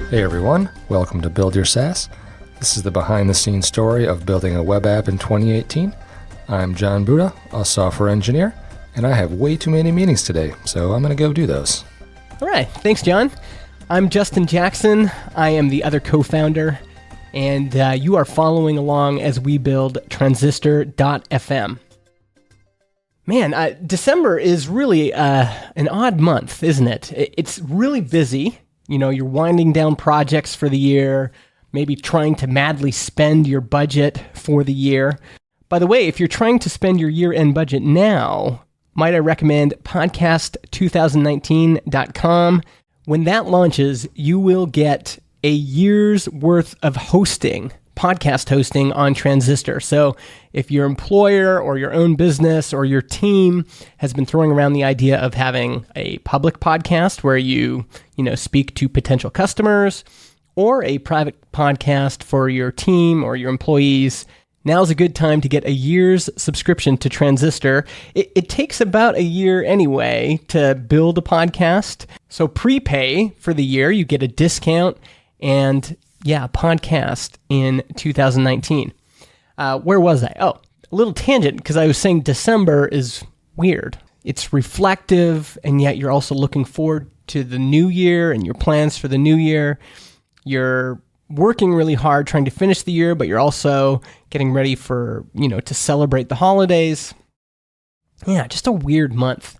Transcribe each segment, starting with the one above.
Hey everyone, welcome to Build Your SaaS. This is the behind-the-scenes story of building a web app in 2018. I'm John Buda, a software engineer, and I have way too many meetings today, so I'm going to go do those. All right, thanks, John. I'm Justin Jackson. I am the other co-founder, and you are following along as we build Transistor.fm. Man, December is really an odd month, isn't it? It's really busy. You know, you're winding down projects for the year, maybe trying to madly spend your budget for the year. By the way, if you're trying to spend your year-end budget now, might I recommend podcast2019.com. When that launches, you will get a year's worth of hosting, podcast hosting on Transistor. So if your employer or your own business or your team has been throwing around the idea of having a public podcast where you speak to potential customers, or a private podcast for your team or your employees, now's a good time to get a year's subscription to Transistor. It takes about a year anyway to build a podcast. So prepay for the year, you get a discount, and podcast in 2019. Where was I? Oh, a little tangent, because I was saying December is weird. It's reflective, and yet you're also looking forward to the new year and your plans for the new year. You're working really hard trying to finish the year, but you're also getting ready for, to celebrate the holidays. Yeah, just a weird month.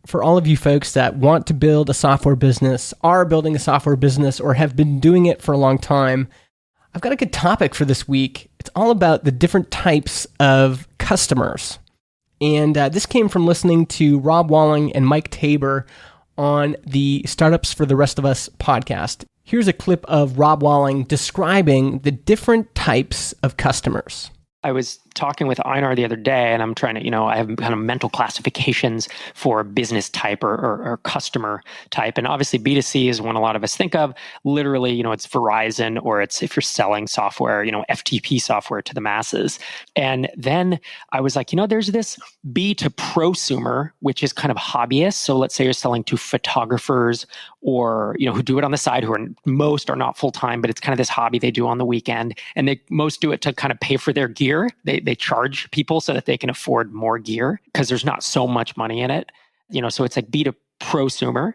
For all of you folks that want to build a software business, are building a software business, or have been doing it for a long time, I've got a good topic for this week. It's all about the different types of customers. And this came from listening to Rob Walling and Mike Tabor on the Startups for the Rest of Us podcast. Here's a clip of Rob Walling describing the different types of customers. I was talking with Einar the other day, and I'm trying to, I have kind of mental classifications for business type or customer type. And obviously B2C is one a lot of us think of. Literally, it's Verizon, or it's if you're selling software, FTP software to the masses. And then I was like, there's this B to prosumer, which is kind of hobbyists. So let's say you're selling to photographers or, who do it on the side, most are not full-time, but it's kind of this hobby they do on the weekend. And they most do it to kind of pay for their gear. They charge people so that they can afford more gear because there's not so much money in it. So it's like B to prosumer.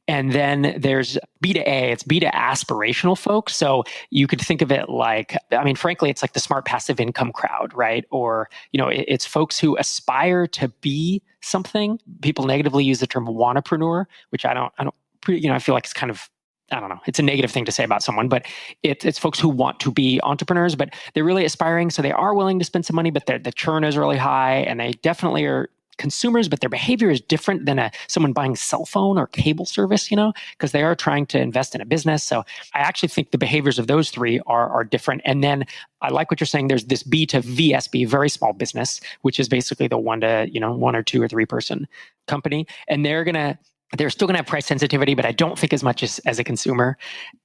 And then there's B to A, it's B to aspirational folks. So you could think of it like, frankly, it's like the smart passive income crowd, right? Or, it's folks who aspire to be something. People negatively use the term wannapreneur, which I feel like it's kind of, it's a negative thing to say about someone, but it's folks who want to be entrepreneurs, but they're really aspiring. So they are willing to spend some money, but the churn is really high, and they definitely are consumers, but their behavior is different than someone buying cell phone or cable service, because they are trying to invest in a business. So I actually think the behaviors of those three are different. And then I like what you're saying. There's this B to VSB, very small business, which is basically the 1 to 1 or 2 or 3 person company. And they're still going to have price sensitivity, but I don't think as much as a consumer.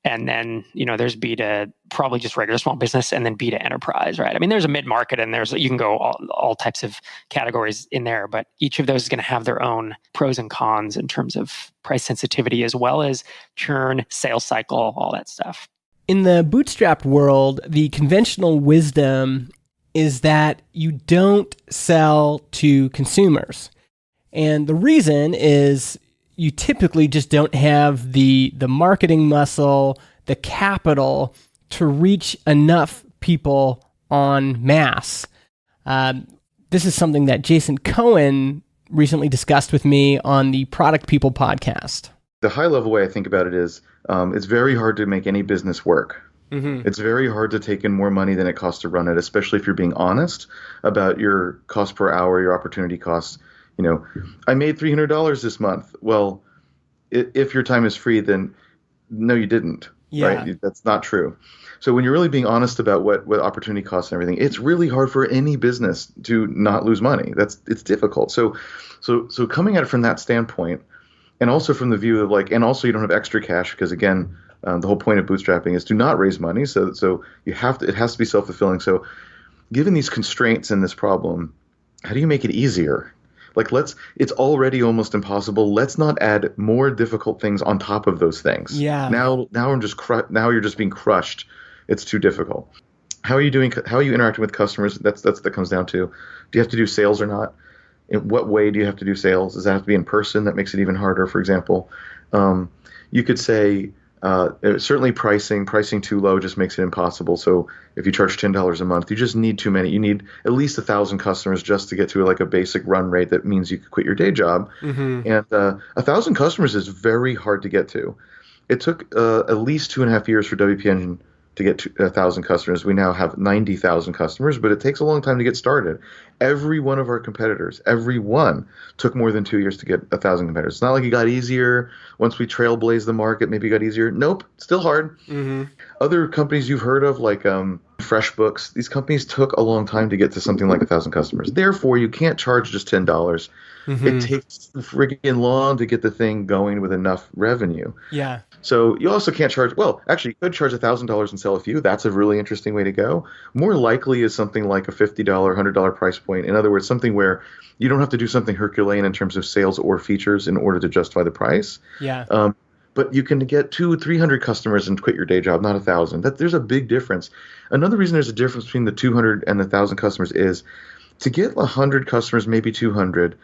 And then, there's B to probably just regular small business, and then B to enterprise, right? There's a mid-market, and you can go all types of categories in there, but each of those is going to have their own pros and cons in terms of price sensitivity, as well as churn, sales cycle, all that stuff. In the bootstrapped world, the conventional wisdom is that you don't sell to consumers. And the reason is you typically just don't have the marketing muscle, the capital to reach enough people en masse. This is something that Jason Cohen recently discussed with me on the Product People podcast. The high-level way I think about it is it's very hard to make any business work. Mm-hmm. It's very hard to take in more money than it costs to run it, especially if you're being honest about your cost per hour, your opportunity costs. I made $300 this month. Well, if your time is free, then no, you didn't. Yeah. Right? That's not true. So when you're really being honest about what opportunity costs and everything, it's really hard for any business to not lose money. It's difficult. So coming at it from that standpoint, and also from the view of and also you don't have extra cash because again, the whole point of bootstrapping is to not raise money. So it has to be self-fulfilling. So given these constraints and this problem, how do you make it easier? Like it's already almost impossible. Let's not add more difficult things on top of those things. Yeah. Now now you're just being crushed. It's too difficult. How are you doing? How are you interacting with customers? That comes down to, do you have to do sales or not? In what way do you have to do sales? Does that have to be in person? That makes it even harder. For example, you could say certainly pricing too low just makes it impossible. So if you charge $10 a month, you just need too many. You need at least 1,000 customers just to get to like a basic run rate that means you could quit your day job. And 1,000 customers is very hard to get to. It took at least 2.5 years for WP Engine to get to 1,000 customers. We now have 90,000 customers, but it takes a long time to get started. Every one of our competitors, every one, took more than 2 years to get 1,000 competitors. It's not like it got easier once we trailblazed the market. Maybe it got easier. Nope, still hard. Other companies you've heard of, like FreshBooks, these companies took a long time to get to something like 1,000 customers. Therefore, you can't charge just $10. It takes friggin' long to get the thing going with enough revenue. Yeah. So you also can't charge, well, actually, you could charge $1,000 and sell a few. That's a really interesting way to go. More likely is something like a $50, $100 price point. In other words, something where you don't have to do something Herculean in terms of sales or features in order to justify the price. Yeah. But you can get 200-300 customers and quit your day job, not 1,000. There's a big difference. Another reason there's a difference between the 200 and the 1,000 customers is to get 100 customers, maybe 200,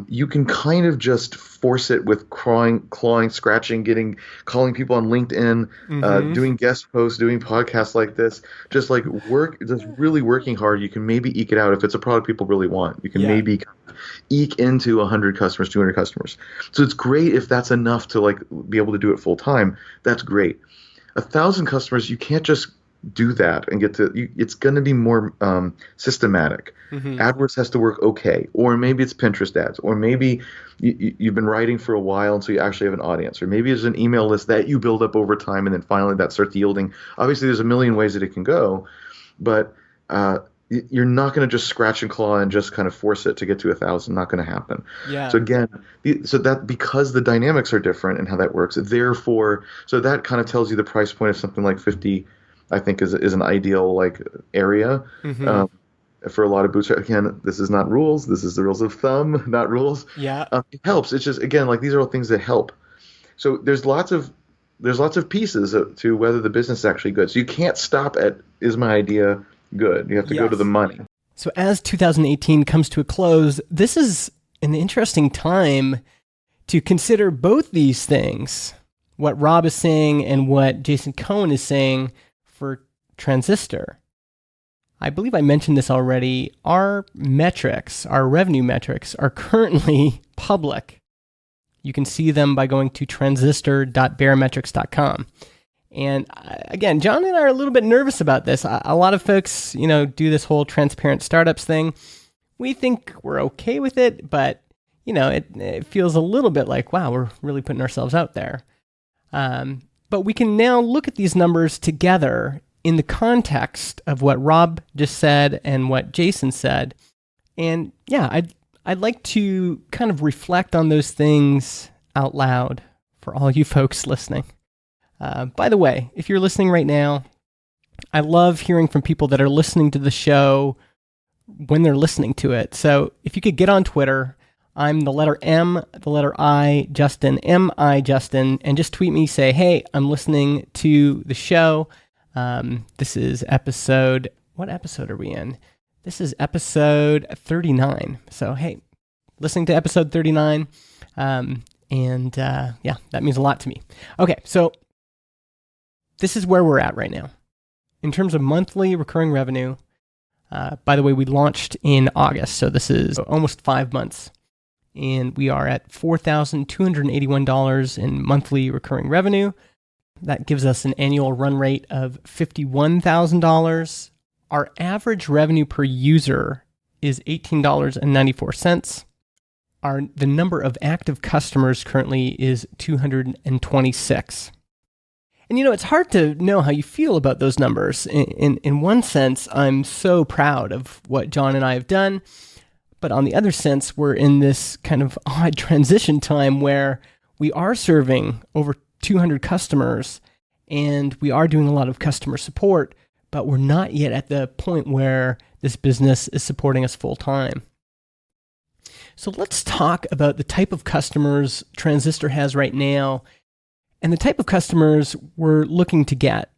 you can kind of just force it with clawing, scratching, calling people on LinkedIn, doing guest posts, doing podcasts like this, just really working hard. You can maybe eke it out if it's a product people really want. You can maybe eke into 100 customers, 200 customers. So it's great if that's enough to like be able to do it full time. That's great. 1,000 customers, you can't just do that and it's going to be more systematic. AdWords has to work okay, or maybe it's Pinterest ads, or maybe you've been writing for a while and so you actually have an audience, or maybe it's an email list that you build up over time and then finally that starts yielding. Obviously there's a million ways that it can go, but you're not going to just scratch and claw and just kind of force it to get to 1,000. Not going to happen. Yeah. So again, because the dynamics are different and how that works, therefore, so that kind of tells you the price point of something like 50, I think is an ideal like area for a lot of bootstrap. Again, this is not rules. This is the rules of thumb, not rules. Yeah. It helps. It's just, again, like these are all things that help. So there's lots of pieces to whether the business is actually good. So you can't stop at, is my idea good? You have to go to the money. So as 2018 comes to a close, this is an interesting time to consider both these things, what Rob is saying and what Jason Cohen is saying for Transistor. I believe I mentioned this already. Our metrics, our revenue metrics, are currently public. You can see them by going to transistor.baremetrics.com. And again, John and I are a little bit nervous about this. A lot of folks, do this whole transparent startups thing. We think we're okay with it, but, it feels a little bit like, wow, we're really putting ourselves out there. But we can now look at these numbers together in the context of what Rob just said and what Jason said. And yeah, I'd like to kind of reflect on those things out loud for all you folks listening. By the way, if you're listening right now, I love hearing from people that are listening to the show when they're listening to it. So if you could get on Twitter, I'm the letter M, the letter I, Justin, M-I, Justin, and just tweet me, say, hey, I'm listening to the show. This is what episode are we in? This is episode 39. So, hey, listening to episode 39. Yeah, that means a lot to me. Okay, so this is where we're at right now. In terms of monthly recurring revenue, by the way, we launched in August, so this is almost 5 months. And we are at $4,281 in monthly recurring revenue. That gives us an annual run rate of $51,000. Our average revenue per user is $18.94. The number of active customers currently is 226. And it's hard to know how you feel about those numbers. In one sense, I'm so proud of what John and I have done. But on the other sense, we're in this kind of odd transition time where we are serving over 200 customers and we are doing a lot of customer support, but we're not yet at the point where this business is supporting us full time. So let's talk about the type of customers Transistor has right now and the type of customers we're looking to get.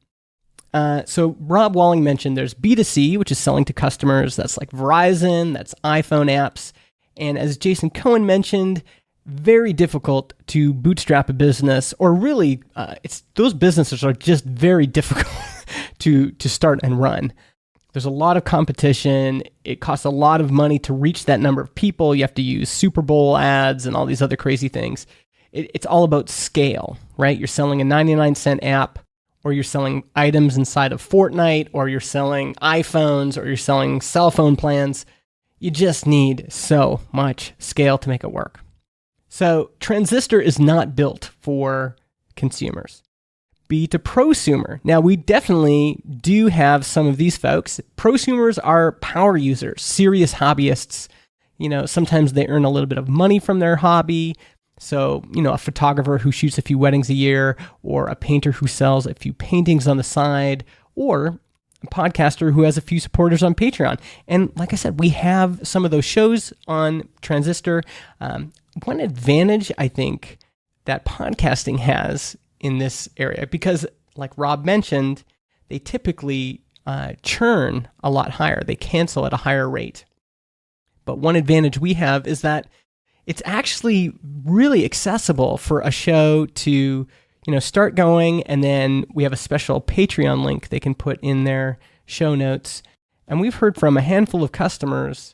So Rob Walling mentioned there's B2C, which is selling to customers. That's like Verizon, that's iPhone apps. And as Jason Cohen mentioned, very difficult to bootstrap a business, or really, those businesses are just very difficult to start and run. There's a lot of competition. It costs a lot of money to reach that number of people. You have to use Super Bowl ads and all these other crazy things. It's all about scale, right? You're selling a 99-cent app, or you're selling items inside of Fortnite, or you're selling iPhones, or you're selling cell phone plans. You just need so much scale to make it work. So Transistor is not built for consumers. B to prosumer. Now, we definitely do have some of these folks. Prosumers are power users, serious hobbyists. Sometimes they earn a little bit of money from their hobby. So, a photographer who shoots a few weddings a year, or a painter who sells a few paintings on the side, or a podcaster who has a few supporters on Patreon. And like I said, we have some of those shows on Transistor. One advantage I think that podcasting has in this area, because like Rob mentioned, they typically churn a lot higher. They cancel at a higher rate. But one advantage we have is that it's actually really accessible for a show to, start going, and then we have a special Patreon link they can put in their show notes. And we've heard from a handful of customers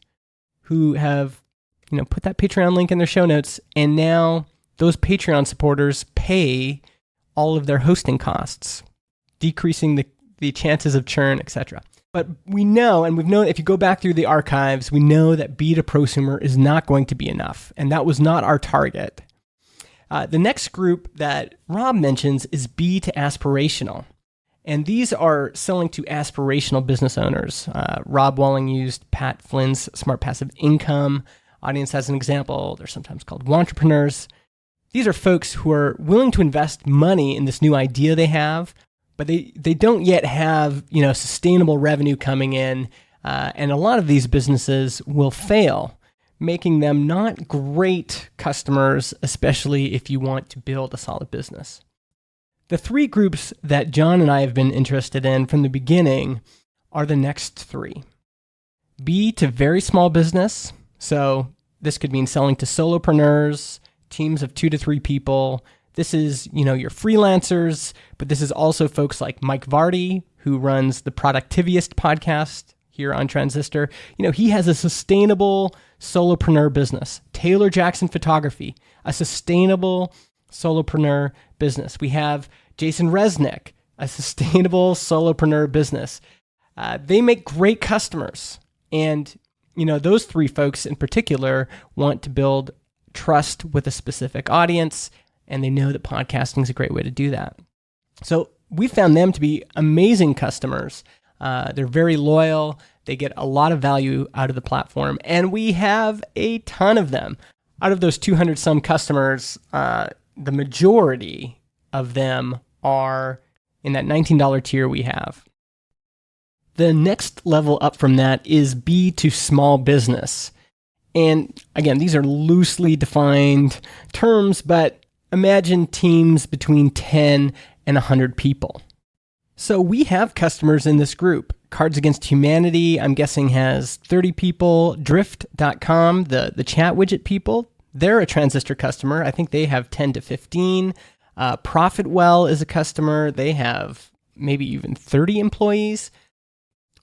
who have, put that Patreon link in their show notes, and now those Patreon supporters pay all of their hosting costs, decreasing the chances of churn, etc. But we know, and we've known, if you go back through the archives, we know that B to prosumer is not going to be enough, and that was not our target. The next group that Rob mentions is B to aspirational, and these are selling to aspirational business owners. Rob Walling used Pat Flynn's Smart Passive Income audience as an example. They're sometimes called wantrepreneurs. These are folks who are willing to invest money in this new idea they have, but they don't yet have sustainable revenue coming in, and a lot of these businesses will fail, making them not great customers, especially if you want to build a solid business. The three groups that John and I have been interested in from the beginning are the next three. B to very small business, so this could mean selling to solopreneurs, teams of 2 to 3 people. This is, your freelancers, but this is also folks like Mike Vardy, who runs the Productiviest podcast here on Transistor. He has a sustainable solopreneur business. Taylor Jackson Photography, a sustainable solopreneur business. We have Jason Resnick, a sustainable solopreneur business. They make great customers. And, those three folks in particular want to build trust with a specific audience, and they know that podcasting is a great way to do that. So we found them to be amazing customers. They're very loyal. They get a lot of value out of the platform, and we have a ton of them. Out of those 200 some customers, the majority of them are in that $19 tier we have. The next level up from that is B to small business. And again, these are loosely defined terms, but imagine teams between 10 and 100 people. So we have customers in this group. Cards Against Humanity, I'm guessing, has 30 people. Drift.com, the chat widget people, they're a Transistor customer. I think they have 10 to 15. Profitwell is a customer. They have maybe even 30 employees.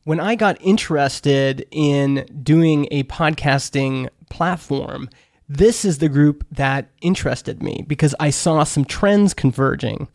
When I got interested in doing a podcasting platform, this is the group that interested me because I saw some trends converging.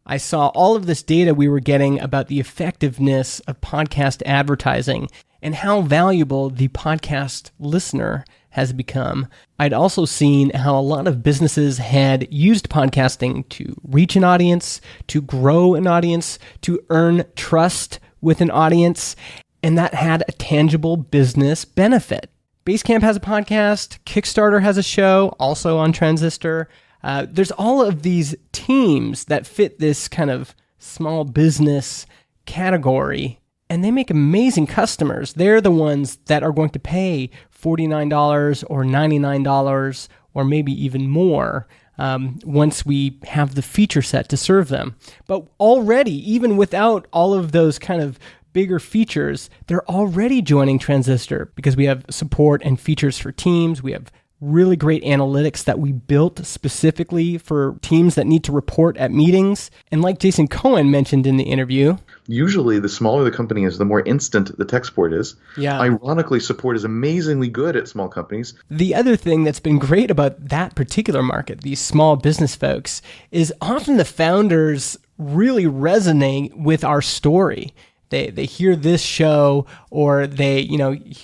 I saw all of this data we were getting about the effectiveness of podcast advertising and how valuable the podcast listener has become. I'd also seen how a lot of businesses had used podcasting to reach an audience, to grow an audience, to earn trust with an audience, and that had a tangible business benefit. Basecamp has a podcast, Kickstarter has a show, also on Transistor. There's all of these teams that fit this kind of small business category, and they make amazing customers. They're the ones that are going to pay $49 or $99 or maybe even more once we have the feature set to serve them. But already, even without all of those kind of bigger features, they're already joining Transistor because we have support and features for teams. We have really great analytics that we built specifically for teams that need to report at meetings. And like Jason Cohen mentioned in the interview, usually the smaller the company is, the more instant the tech support is. Yeah. Ironically, support is amazingly good at small companies. The other thing that's been great about that particular market, these small business folks, is often the founders really resonate with our story. They hear this show, or they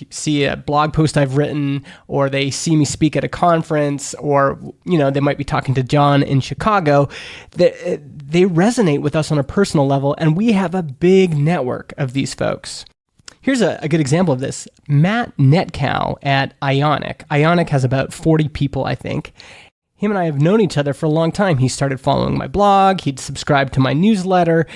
see a blog post I've written, or they see me speak at a conference, or they might be talking to John in Chicago. They resonate with us on a personal level, and we have a big network of these folks. Here's a good example of this. Matt Netcow at Ionic. Ionic has about 40 people, I think. Him and I have known each other for a long time. He started following my blog. He'd subscribed to my newsletter.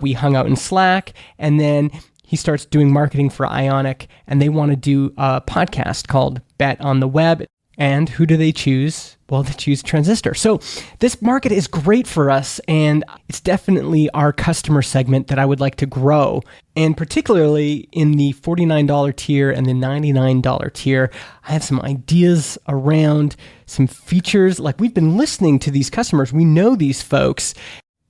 We hung out in Slack. And then he starts doing marketing for Ionic. And they want to do a podcast called Bet on the Web. And who do they choose? Well, they choose Transistor. So this market is great for us. And it's definitely our customer segment that I would like to grow. And particularly in the $49 tier and the $99 tier, I have some ideas around some features. Like, we've been listening to these customers. We know these folks.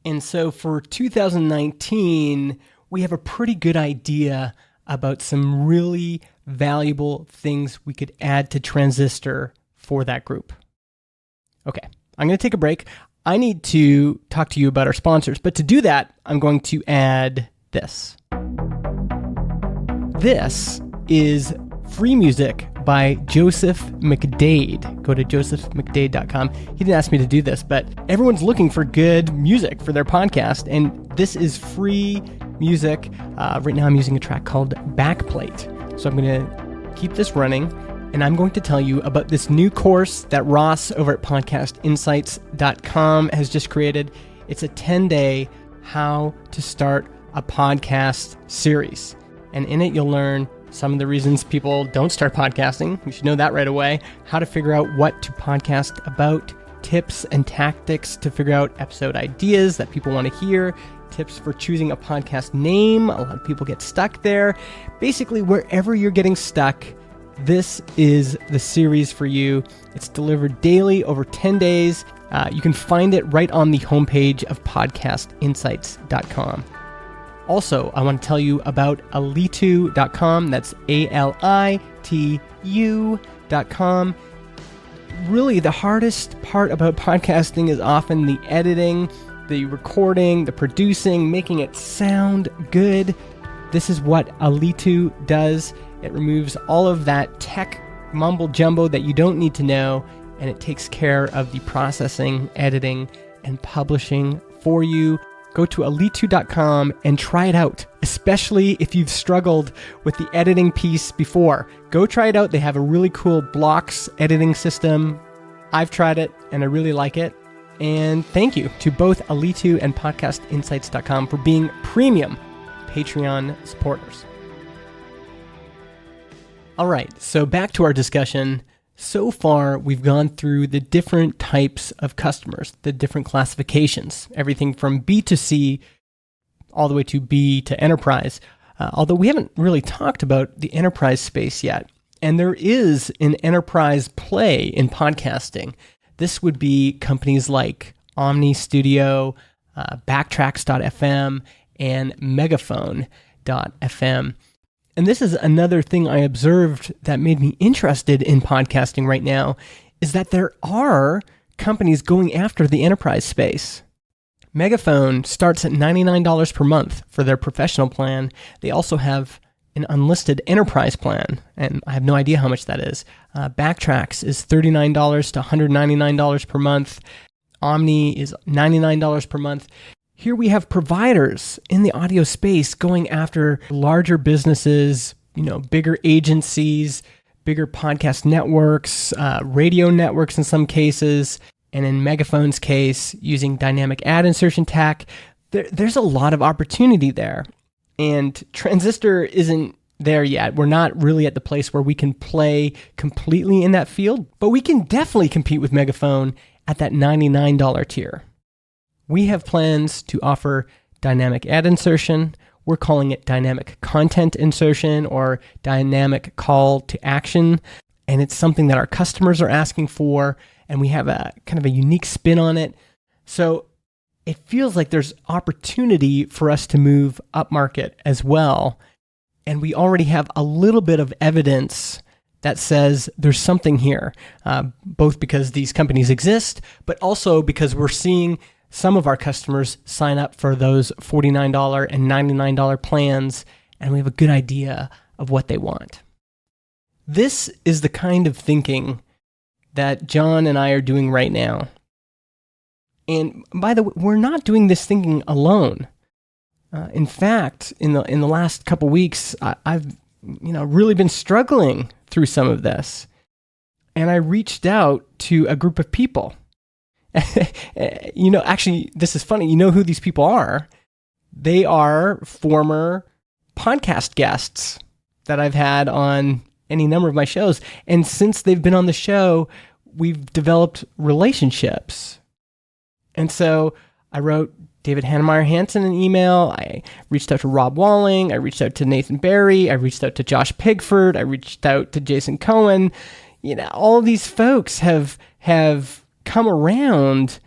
And so for 2019, we have a pretty good idea about some really valuable things we could add to Transistor for that group. Okay, I'm going to take a break. I need to talk to you about our sponsors, but to do that, I'm going to add this. This is free music by Joseph McDade. Go to josephmcdade.com. He didn't ask me to do this, but everyone's looking for good music for their podcast, and this is free music. Right now I'm using a track called Backplate. So I'm going to keep this running, and I'm going to tell you about this new course that Ross over at podcastinsights.com has just created. It's a 10-day how to start a podcast series. And in it, you'll learn some of the reasons people don't start podcasting. You should know that right away. How to figure out what to podcast about, tips and tactics to figure out episode ideas that people want to hear, tips for choosing a podcast name. A lot of people get stuck there. Basically, wherever you're getting stuck, this is the series for you. It's delivered daily over 10 days. You can find it right on the homepage of podcastinsights.com. Also, I want to tell you about alitu.com. That's ALITU.com. Really, the hardest part about podcasting is often the editing, the recording, the producing, making it sound good. This is what Alitu does. It removes all of that tech mumbo jumbo that you don't need to know, and it takes care of the processing, editing, and publishing for you. Go to alitu.com and try it out, especially if you've struggled with the editing piece before. Go try it out. They have a really cool blocks editing system. I've tried it, and I really like it. And thank you to both Alitu and podcastinsights.com for being premium Patreon supporters. All right, so back to our discussion. So far, we've gone through the different types of customers, the different classifications, everything from B2C all the way to B to enterprise, although we haven't really talked about the enterprise space yet. And there is an enterprise play in podcasting. This would be companies like Omni Studio, Backtracks.fm, and Megaphone.fm. And this is another thing I observed that made me interested in podcasting right now, is that there are companies going after the enterprise space. Megaphone starts at $99 per month for their professional plan. They also have an unlisted enterprise plan, and I have no idea how much that is. Backtracks is $39 to $199 per month. Omni is $99 per month. Here we have providers in the audio space going after larger businesses, bigger agencies, bigger podcast networks, radio networks in some cases, and in Megaphone's case, using dynamic ad insertion tech. There's a lot of opportunity there. And Transistor isn't there yet. We're not really at the place where we can play completely in that field, but we can definitely compete with Megaphone at that $99 tier. We have plans to offer dynamic ad insertion. We're calling it dynamic content insertion or dynamic call to action. And it's something that our customers are asking for, and we have a kind of a unique spin on it. So it feels like there's opportunity for us to move upmarket as well. And we already have a little bit of evidence that says there's something here, both because these companies exist, but also because we're seeing some of our customers sign up for those $49 and $99 plans, and we have a good idea of what they want. This is the kind of thinking that John and I are doing right now. And by the way, we're not doing this thinking alone. In fact, in the last couple weeks, I've really been struggling through some of this, and I reached out to a group of people. Actually, this is funny. You know who these people are? They are former podcast guests that I've had on any number of my shows, and since they've been on the show, we've developed relationships. And so I wrote David Hannemeyer Hansen an email. I reached out to Rob Walling. I reached out to Nathan Barry. I reached out to Josh Pigford. I reached out to Jason Cohen. All of these folks have come around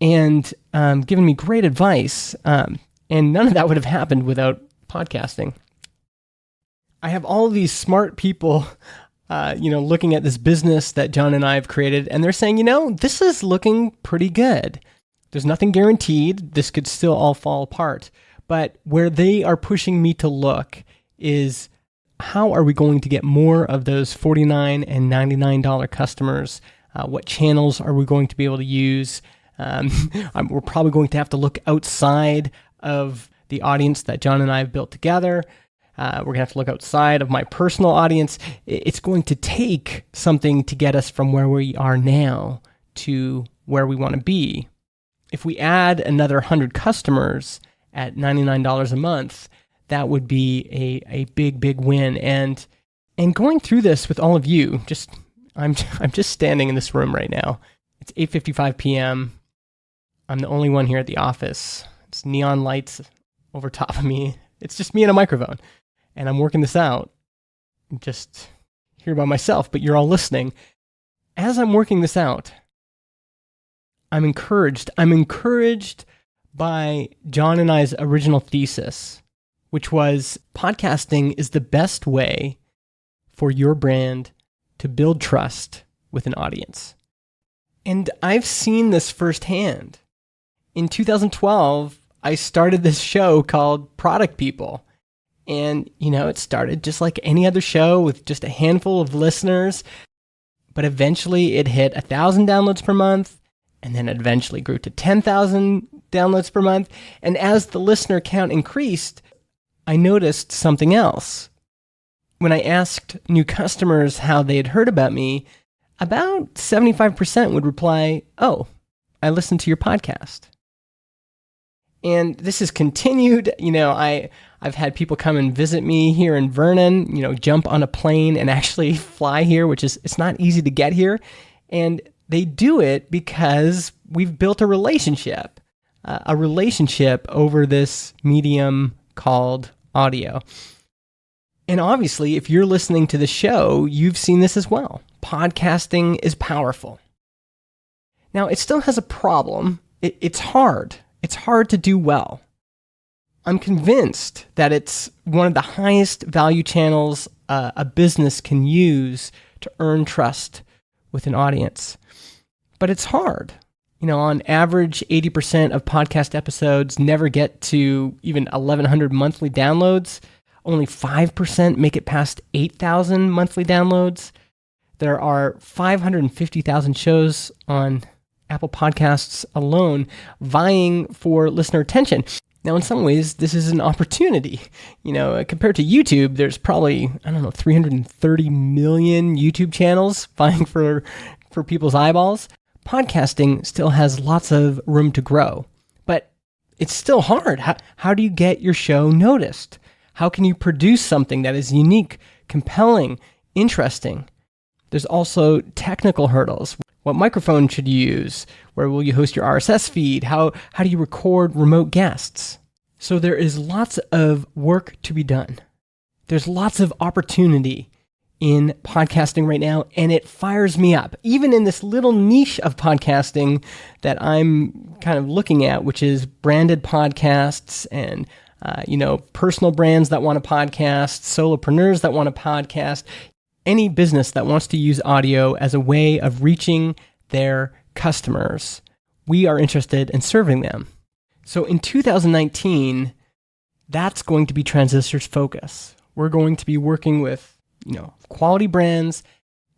and given me great advice. And none of that would have happened without podcasting. I have all of these smart people, looking at this business that John and I have created, and they're saying, this is looking pretty good. There's nothing guaranteed. This could still all fall apart. But where they are pushing me to look is, how are we going to get more of those $49 and $99 customers? What channels are we going to be able to use? We're probably going to have to look outside of the audience that John and I have built together. We're going to have to look outside of my personal audience. It's going to take something to get us from where we are now to where we want to be. If we add another 100 customers at $99 a month, that would be a big, big win. And going through this with all of you, I'm just standing in this room right now. It's 8:55 p.m. I'm the only one here at the office. It's neon lights over top of me. It's just me and a microphone. And I'm working this out. I'm just here by myself, but you're all listening. As I'm working this out, I'm encouraged. I'm encouraged by John and I's original thesis, which was podcasting is the best way for your brand to build trust with an audience. And I've seen this firsthand. In 2012, I started this show called Product People. And, it started just like any other show with just a handful of listeners. But eventually it hit 1,000 downloads per month. And then it eventually grew to 10,000 downloads per month. And as the listener count increased, I noticed something else. When I asked new customers how they had heard about me, about 75% would reply, "Oh, I listened to your podcast." And this has continued. I've had people come and visit me here in Vernon, jump on a plane and actually fly here, it's not easy to get here. And they do it because we've built a relationship over this medium called audio. And obviously, if you're listening to the show, you've seen this as well. Podcasting is powerful. Now, it still has a problem. It's hard. It's hard to do well. I'm convinced that it's one of the highest value channels a business can use to earn trust with an audience. But it's hard. On average, 80% of podcast episodes never get to even 1,100 monthly downloads. Only 5% make it past 8,000 monthly downloads. There are 550,000 shows on Apple Podcasts alone vying for listener attention. Now, in some ways, this is an opportunity. Compared to YouTube, there's probably, 330 million YouTube channels vying for people's eyeballs. Podcasting still has lots of room to grow, but it's still hard. How do you get your show noticed? How can you produce something that is unique, compelling, interesting? There's also technical hurdles. What microphone should you use? Where will you host your RSS feed? How do you record remote guests? So there is lots of work to be done. There's lots of opportunity in podcasting right now, and it fires me up. Even in this little niche of podcasting that I'm kind of looking at, which is branded podcasts and personal brands that want to podcast, solopreneurs that want to podcast, any business that wants to use audio as a way of reaching their customers. We are interested in serving them. So in 2019, that's going to be Transistor's focus. We're going to be working with quality brands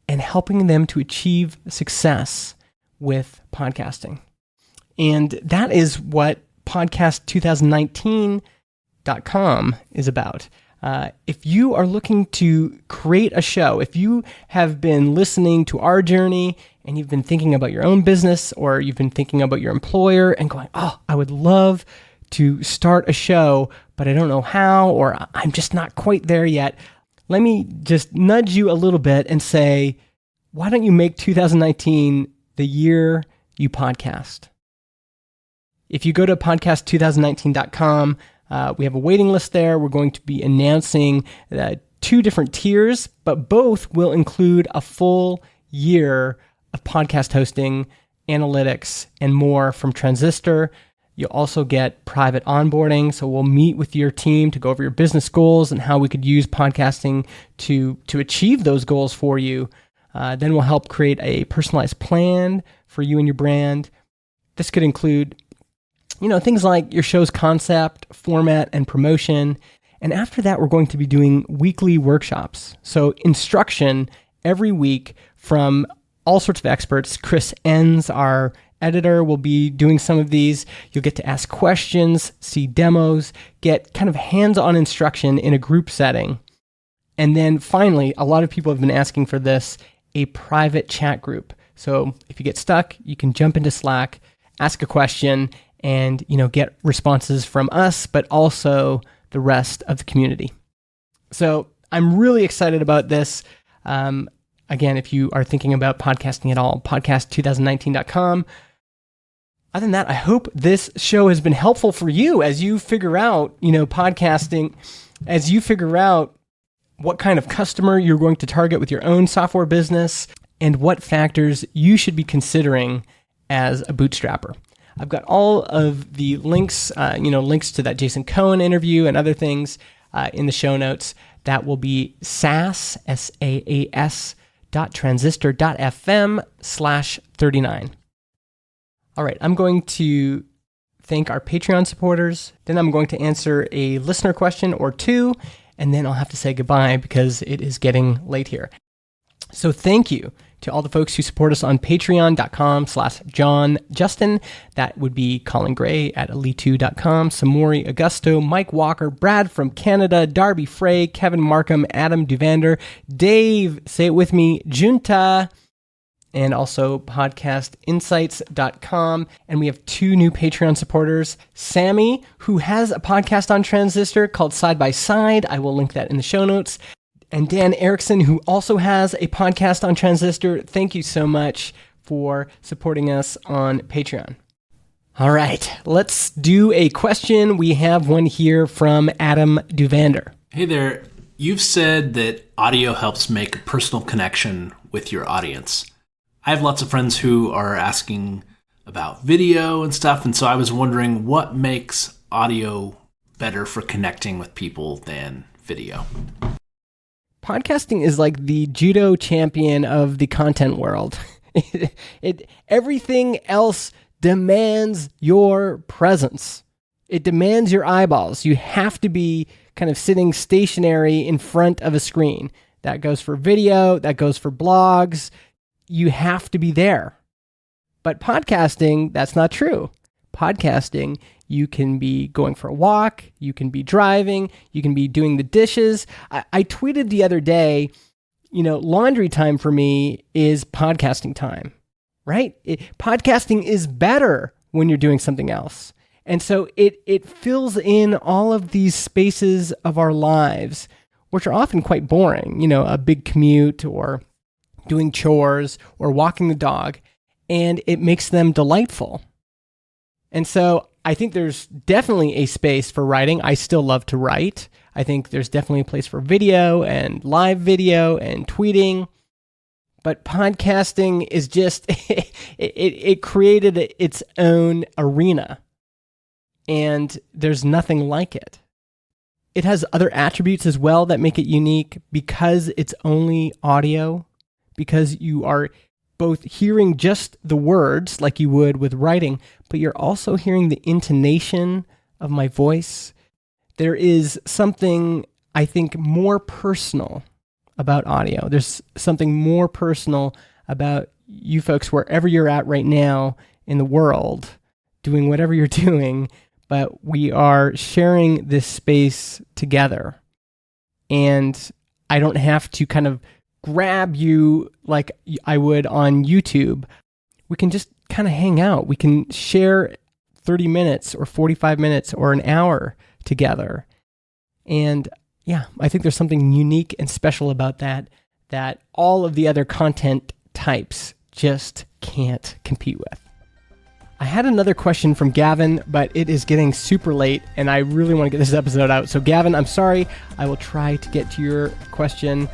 and helping them to achieve success with podcasting. And that is what podcast2019.com is about. If you are looking to create a show, if you have been listening to our journey and you've been thinking about your own business or you've been thinking about your employer and going, oh, I would love to start a show, but I don't know how, or I'm just not quite there yet. Let me just nudge you a little bit and say, why don't you make 2019 the year you podcast? If you go to podcast2019.com, we have a waiting list there. We're going to be announcing 2 different tiers, but both will include a full year of podcast hosting, analytics, and more from Transistor. You'll also get private onboarding. So we'll meet with your team to go over your business goals and how we could use podcasting to achieve those goals for you. Then we'll help create a personalized plan for you and your brand. This could include things like your show's concept, format, and promotion. And after that, we're going to be doing weekly workshops. So instruction every week from all sorts of experts. Chris Enns, our editor, will be doing some of these. You'll get to ask questions, see demos, get kind of hands-on instruction in a group setting. And then finally, a lot of people have been asking for this, a private chat group. So if you get stuck, you can jump into Slack, ask a question, and get responses from us, but also the rest of the community. So I'm really excited about this. Again, if you are thinking about podcasting at all, podcast2019.com. Other than that, I hope this show has been helpful for you as you figure out, podcasting, as you figure out what kind of customer you're going to target with your own software business and what factors you should be considering as a bootstrapper. I've got all of the links, links to that Jason Cohen interview and other things in the show notes. That will be SaaS, SaaS.transistor.fm/39. All right, I'm going to thank our Patreon supporters. Then I'm going to answer a listener question or 2, and then I'll have to say goodbye because it is getting late here. So thank you to all the folks who support us on patreon.com/John Justin. That would be Colin Gray at elite2.com, Samori Augusto, Mike Walker, Brad from Canada, Darby Frey, Kevin Markham, Adam Duvander, Dave, say it with me, Junta, and also podcastinsights.com. And we have 2 new Patreon supporters, Sammy, who has a podcast on Transistor called Side by Side. I will link that in the show notes. And Dan Erickson, who also has a podcast on Transistor. Thank you so much for supporting us on Patreon. All right, let's do a question. We have one here from Adam Duvander. Hey there. You've said that audio helps make a personal connection with your audience. I have lots of friends who are asking about video and stuff, and so I was wondering what makes audio better for connecting with people than video? Podcasting is like the judo champion of the content world. Everything else demands your presence. It demands your eyeballs. You have to be kind of sitting stationary in front of a screen. That goes for video, that goes for blogs. You have to be there. But podcasting, that's not true. Podcasting, you can be going for a walk, you can be driving, you can be doing the dishes. I tweeted the other day, laundry time for me is podcasting time, right? Podcasting is better when you're doing something else. And so it fills in all of these spaces of our lives, which are often quite boring, a big commute or doing chores or walking the dog, and it makes them delightful. And so I think there's definitely a space for writing. I still love to write. I think there's definitely a place for video and live video and tweeting. But podcasting is just, it created its own arena. And there's nothing like it. It has other attributes as well that make it unique because it's only audio, because you are both hearing just the words like you would with writing, but you're also hearing the intonation of my voice. There is something, I think, more personal about audio. There's something more personal about you folks wherever you're at right now in the world, doing whatever you're doing, but we are sharing this space together. And I don't have to kind of grab you like I would on YouTube. We can just kind of hang out. We can share 30 minutes or 45 minutes or an hour together. And yeah, I think there's something unique and special about that all of the other content types just can't compete with. I had another question from Gavin, but it is getting super late and I really want to get this episode out. So Gavin, I'm sorry. I will try to get to your question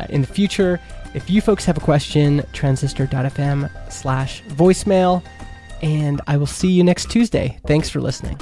in the future. If you folks have a question, transistor.fm/voicemail, and I will see you next Tuesday. Thanks for listening.